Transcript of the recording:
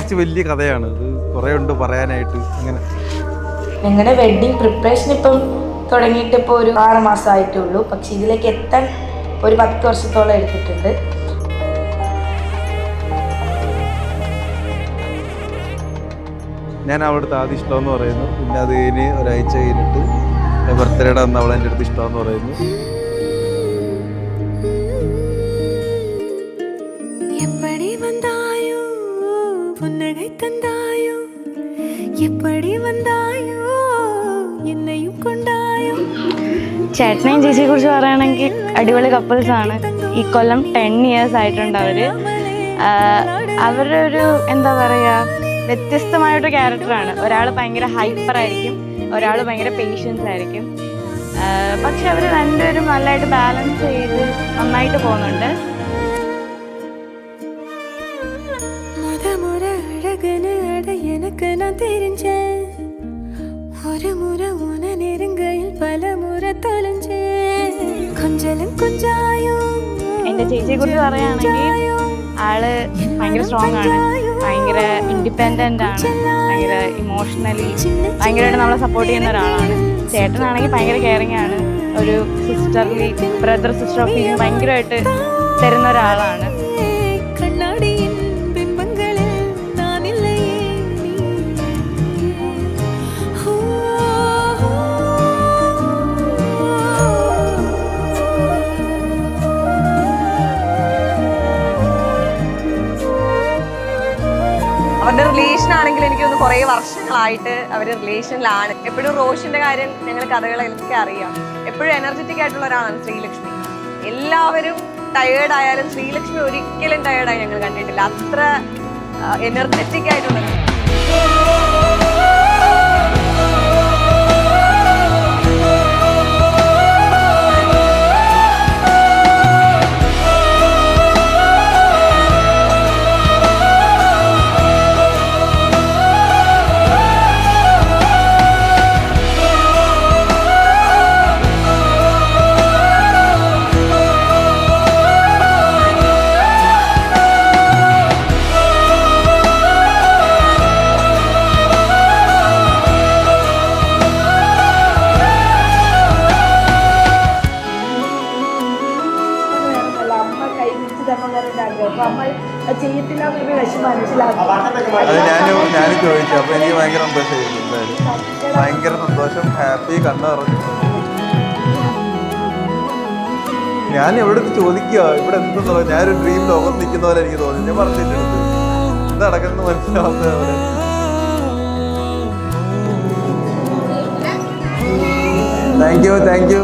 കുറച്ച് വലിയ കഥയാണ്, ഇത് കുറേ ഉണ്ട് പറയാനായിട്ട്. അങ്ങനെ ഞങ്ങളുടെ വെഡ്ഡിങ് പ്രിപ്പറേഷൻ ഇപ്പം തുടങ്ങിയിട്ട് ഇപ്പോൾ ഒരു 6 മാസമായിട്ടേ ഉള്ളൂ. പക്ഷെ ഇതിലേക്ക് എത്താൻ ഒരു 10 വർഷത്തോളം എടുത്തിട്ടുണ്ട്. ഞാൻ അവിടുത്തെ ആദ്യം ഇഷ്ടമെന്ന് പറയുന്നു. പിന്നെ അത് കഴിഞ്ഞ് ഒരാഴ്ച കഴിഞ്ഞിട്ട് ബർത്ത്ഡേയുടെ അന്ന് അവൾ എൻ്റെ അടുത്ത് ഇഷ്ടമെന്ന് പറയുന്നു. ചേട്ടനെയും ചേച്ചിയെ കുറിച്ച് പറയുകയാണെങ്കിൽ അടിപൊളി കപ്പിൾസ് ആണ്. ഈ കൊല്ലം 10 years ആയിട്ടുണ്ട് അവരുടെ ഒരു എന്താ പറയുക, വ്യത്യസ്തമായിട്ടൊരു ക്യാരക്ടറാണ്. ഒരാൾ ഭയങ്കര ഹൈപ്പർ ആയിരിക്കും, ഒരാൾ ഭയങ്കര പേഷ്യൻസ് ആയിരിക്കും. പക്ഷെ അവർ രണ്ടുപേരും നല്ലതായിട്ട് ബാലൻസ് ചെയ്ത് നന്നായിട്ട് പോകുന്നുണ്ട്. എൻ്റെ ചേച്ചിയെ കുറിച്ച് പറയുകയാണെങ്കിൽ ആള് ഭയങ്കര സ്ട്രോങ് ആണ്, ഭയങ്കര ഇൻഡിപെൻഡൻ്റ് ആണ്, ഭയങ്കര ഇമോഷണലി ഭയങ്കരമായിട്ട് നമ്മളെ സപ്പോർട്ട് ചെയ്യുന്ന ഒരാളാണ്. ചേട്ടനാണെങ്കിൽ ഭയങ്കര കെയറിങ് ആണ്, ഒരു sisterly brother sister of feeling ഭയങ്കരമായിട്ട് തരുന്ന ഒരാളാണ്. അവരുടെ റിലേഷൻ ആണെങ്കിൽ എനിക്ക് തോന്നുന്നു കുറേ വർഷങ്ങളായിട്ട് അവർ റിലേഷനിലാണ്. എപ്പോഴും റോഷിന്റെ കാര്യം ഞങ്ങൾ കഥകളൊക്കെ അറിയാം. എപ്പോഴും എനർജറ്റിക് ആയിട്ടുള്ള ഒരാളാണ് ശ്രീലക്ഷ്മി. എല്ലാവരും ടയേർഡ് ആയാലും ശ്രീലക്ഷ്മി ഒരിക്കലും ടയേർഡായി ഞങ്ങൾ കണ്ടിട്ടില്ല. അത്ര എനർജറ്റിക് ആയിട്ടുള്ളത്. അത് ഞാൻ ചോദിച്ചു. അപ്പൊ എനിക്ക് ഭയങ്കര സന്തോഷമായിരുന്നു. എന്തായാലും ഭയങ്കര സന്തോഷം, ഹാപ്പി, കണ്ണറിഞ്ഞു. ഞാൻ എവിടെ ചോദിക്കുക ഇവിടെ എന്തെന്ന് പറയാം, ഞാനൊരു ഡ്രീം ലോകം നിൽക്കുന്ന പോലെ എനിക്ക് തോന്നി. ഞാൻ പറഞ്ഞിട്ടുണ്ട് എന്താ നടക്കുന്നത് മനസ്സിലാവുന്നത് അവിടെ. Thank you.